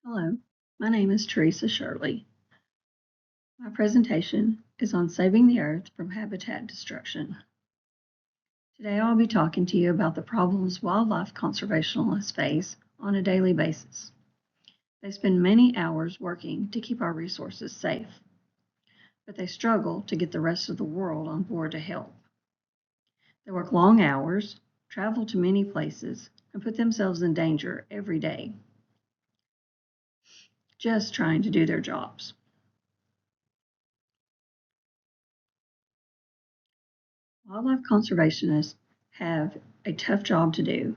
Hello, my name is Teresa Shirley. My presentation is on saving the earth from habitat destruction. Today I'll be talking to you about the problems wildlife conservationists face on a daily basis. They spend many hours working to keep our resources safe, but they struggle to get the rest of the world on board to help. They work long hours, travel to many places, and put themselves in danger every day just trying to do their jobs. Wildlife conservationists have a tough job to do.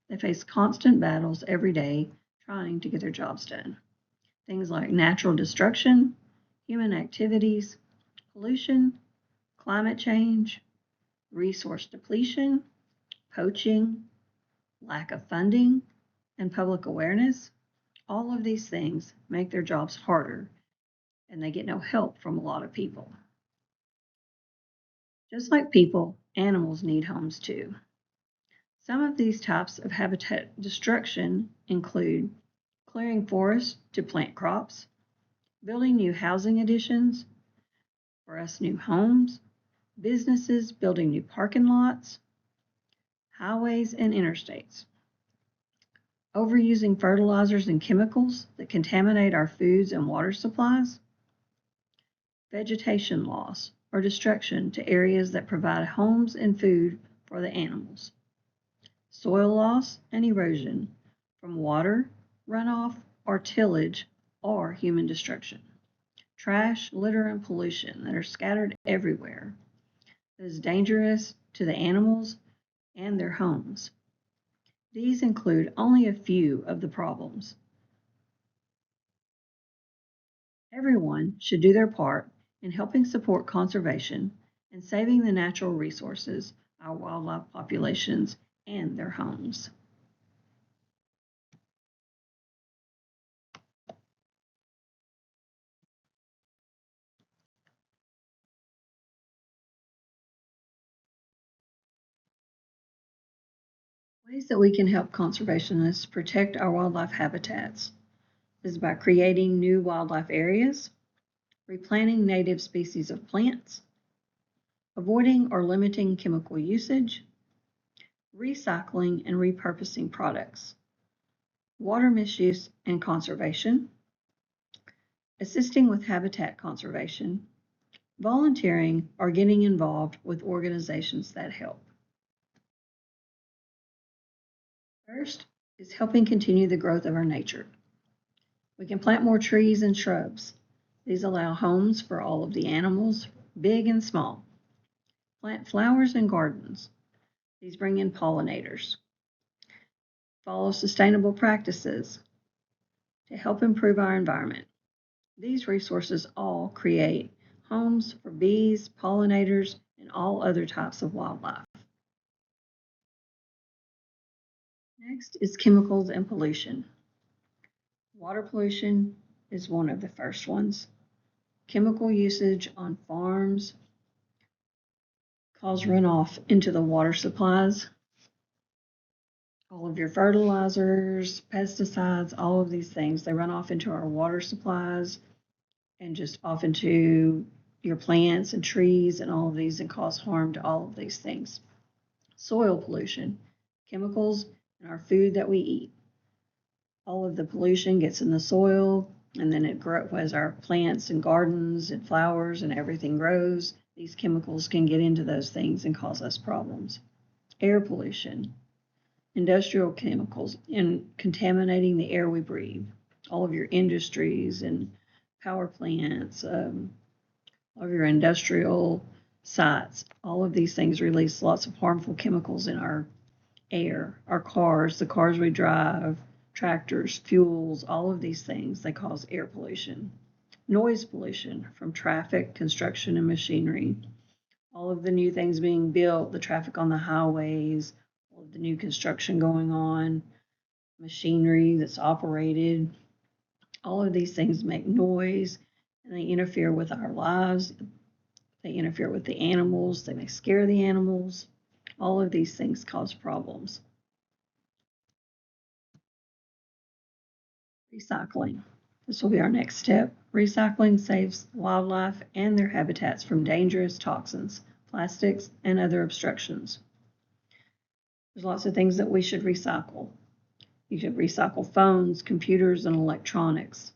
They face constant battles every day trying to get their jobs done. Things like natural destruction, human activities, pollution, climate change, resource depletion, poaching, lack of funding, and public awareness. All of these things make their jobs harder, and they get no help from a lot of people. Just like people, animals need homes too. Some of these types of habitat destruction include clearing forests to plant crops, building new housing additions, for us new homes, businesses building new parking lots, highways and interstates, overusing fertilizers and chemicals that contaminate our foods and water supplies, vegetation loss or destruction to areas that provide homes and food for the animals, soil loss and erosion from water, runoff, or tillage, or human destruction. Trash, litter, and pollution that are scattered everywhere that is dangerous to the animals and their homes. These include only a few of the problems. Everyone should do their part in helping support conservation and saving the natural resources, our wildlife populations, and their homes. Ways that we can help conservationists protect our wildlife habitats is by creating new wildlife areas, replanting native species of plants, avoiding or limiting chemical usage, recycling and repurposing products, water misuse and conservation, assisting with habitat conservation, volunteering, or getting involved with organizations that help. First is helping continue the growth of our nature. We can plant more trees and shrubs. These allow homes for all of the animals, big and small. Plant flowers and gardens. These bring in pollinators. Follow sustainable practices to help improve our environment. These resources all create homes for bees, pollinators, and all other types of wildlife. Next is chemicals and pollution. Water pollution is one of the first ones. Chemical usage on farms cause runoff into the water supplies. All of your fertilizers, pesticides, all of these things, they run off into our water supplies and just off into your plants and trees and all of these and cause harm to all of these things. Soil pollution, chemicals in our food that we eat. All of the pollution gets in the soil and then it grows as our plants and gardens and flowers and everything grows. These chemicals can get into those things and cause us problems. Air pollution, industrial chemicals in contaminating the air we breathe. All of your industries and power plants, all of your industrial sites, all of these things release lots of harmful chemicals in our air, our cars, the cars we drive, tractors, fuels, all of these things, they cause air pollution. Noise pollution from traffic, construction, and machinery. All of the new things being built, the traffic on the highways, all of the new construction going on, machinery that's operated, all of these things make noise and they interfere with our lives. They interfere with the animals. They may scare the animals. All of these things cause problems. Recycling. This will be our next step. Recycling saves wildlife and their habitats from dangerous toxins, plastics, and other obstructions. There's lots of things that we should recycle. You should recycle phones, computers, and electronics.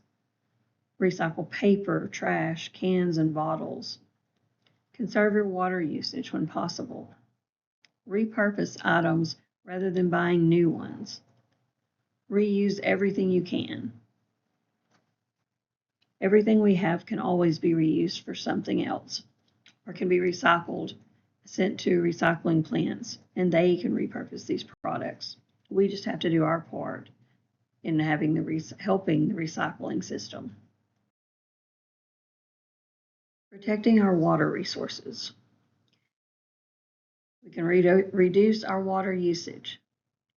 Recycle paper, trash, cans, and bottles. Conserve your water usage when possible. Repurpose items rather than buying new ones. Reuse everything you can. Everything we have can always be reused for something else, or can be recycled, sent to recycling plants, and they can repurpose these products. We just have to do our part in helping the recycling system. Protecting our water resources. We can reduce our water usage,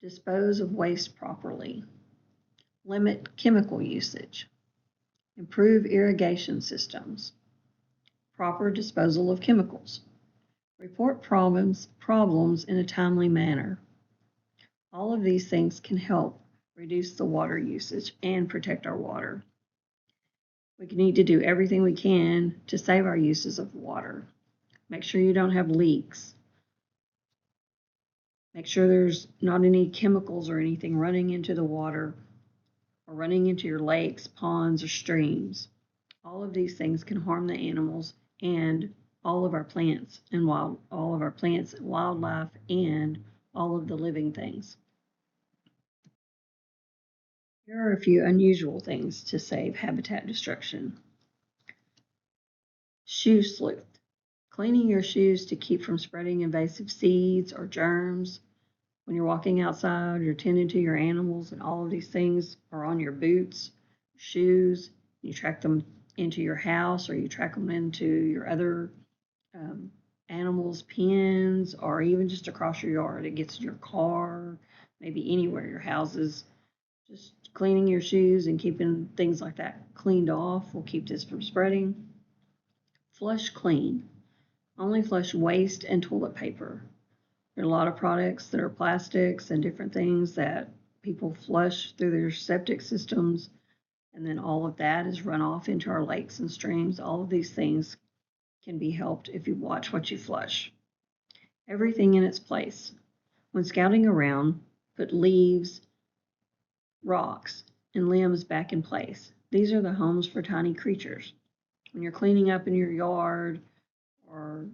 dispose of waste properly, limit chemical usage, improve irrigation systems, proper disposal of chemicals, report problems in a timely manner. All of these things can help reduce the water usage and protect our water. We need to do everything we can to save our uses of water. Make sure you don't have leaks. Make sure there's not any chemicals or anything running into the water or running into your lakes, ponds, or streams. All of these things can harm the animals and all of our plants and wildlife, and all of the living things. Here are a few unusual things to save habitat destruction. Shoe sleuth. Cleaning your shoes to keep from spreading invasive seeds or germs. When you're walking outside, you're tending to your animals, and all of these things are on your boots, shoes. You track them into your house, or you track them into your other animals' pens, or even just across your yard. It gets in your car, maybe anywhere, your houses. Just cleaning your shoes and keeping things like that cleaned off will keep this from spreading. Flush clean. Only flush waste and toilet paper. There are a lot of products that are plastics and different things that people flush through their septic systems, and then all of that is run off into our lakes and streams. All of these things can be helped if you watch what you flush. Everything in its place. When scouting around, put leaves, rocks, and limbs back in place. These are the homes for tiny creatures. When you're cleaning up in your yard or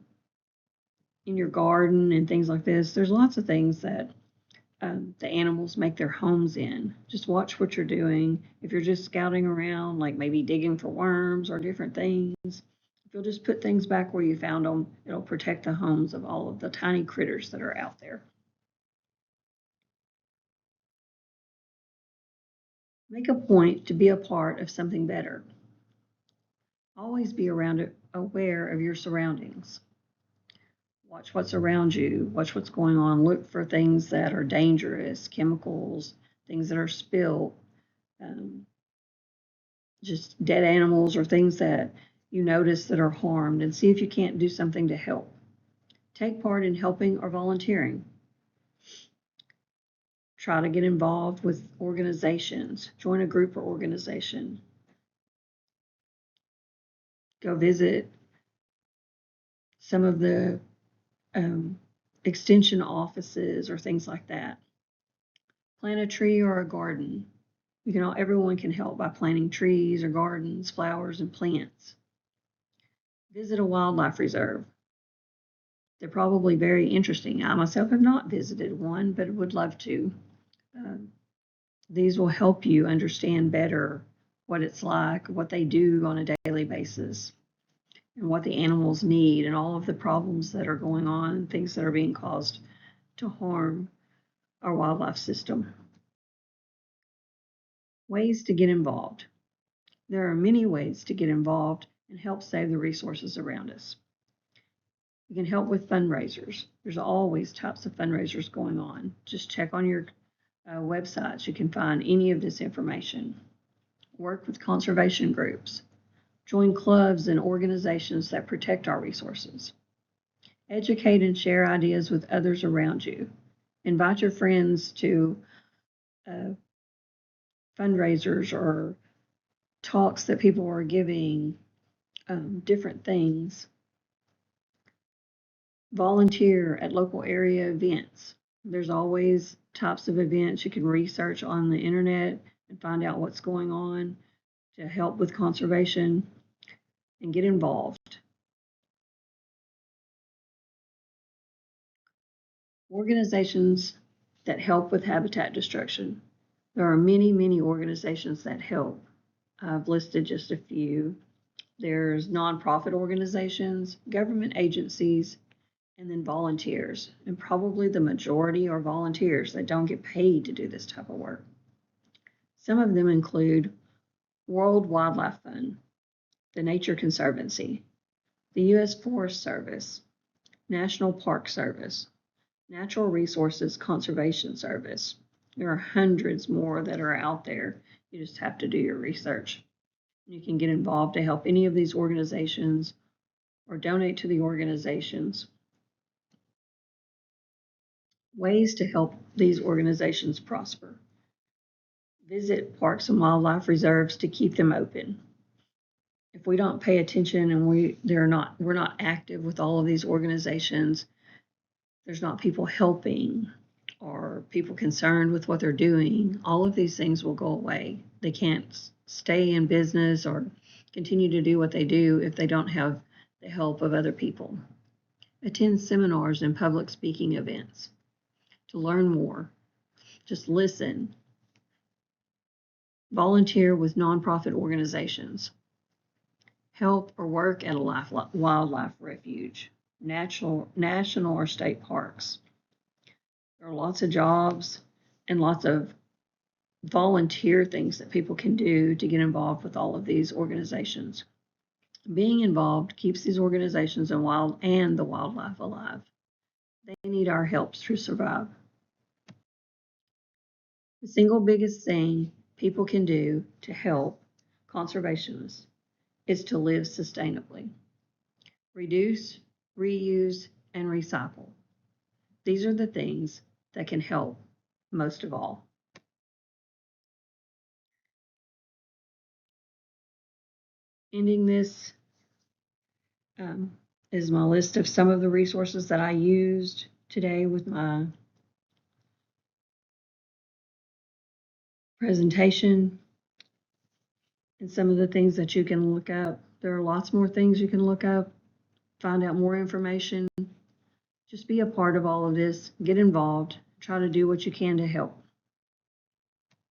in your garden and things like this, there's lots of things that the animals make their homes in. Just watch what you're doing. If you're just scouting around, like maybe digging for worms or different things, if you'll just put things back where you found them, it'll protect the homes of all of the tiny critters that are out there. Make a point to be a part of something better. Always be aware of your surroundings. Watch what's around you. Watch what's going on. Look for things that are dangerous, chemicals, things that are spilled, just dead animals or things that you notice that are harmed, and see if you can't do something to help. Take part in helping or volunteering. Try to get involved with organizations. Join a group or organization. Go visit some of the extension offices or things like that. Plant a tree or a garden. Everyone can help by planting trees or gardens, flowers, and plants. Visit a wildlife reserve. They're probably very interesting. I myself have not visited one, but would love to. These will help you understand better what it's like, what they do on a daily basis, and what the animals need, and all of the problems that are going on and things that are being caused to harm our wildlife system. Ways to get involved. There are many ways to get involved and help save the resources around us. You can help with fundraisers. There's always types of fundraisers going on. Just check on your websites. You can find any of this information. Work with conservation groups. Join clubs and organizations that protect our resources. Educate and share ideas with others around you. Invite your friends to fundraisers or talks that people are giving, different things. Volunteer at local area events. There's always types of events you can research on the internet and find out what's going on to help with conservation and get involved. Organizations that help with habitat destruction. There are many, many organizations that help. I've listed just a few. There's nonprofit organizations, government agencies, and then volunteers. And probably the majority are volunteers that don't get paid to do this type of work. Some of them include World Wildlife Fund, the Nature Conservancy, the U.S. Forest Service, National Park Service, Natural Resources Conservation Service. There are hundreds more that are out there. You just have to do your research. You can get involved to help any of these organizations or donate to the organizations. Ways to help these organizations prosper. Visit parks and wildlife reserves to keep them open. If we don't pay attention and we're not active with all of these organizations, there's not people helping or people concerned with what they're doing, all of these things will go away. They can't stay in business or continue to do what they do if they don't have the help of other people. Attend seminars and public speaking events to learn more. Just listen. Volunteer with nonprofit organizations. Help or work at a wildlife refuge, national or state parks. There are lots of jobs and lots of volunteer things that people can do to get involved with all of these organizations. Being involved keeps these organizations and the wildlife alive. They need our help to survive. The single biggest thing people can do to help conservationists is to live sustainably. Reduce, reuse, and recycle. These are the things that can help most of all. Ending this is my list of some of the resources that I used today with my presentation and some of the things that you can look up. There are lots more things you can look up, find out more information. Just be a part of all of this, get involved, try to do what you can to help.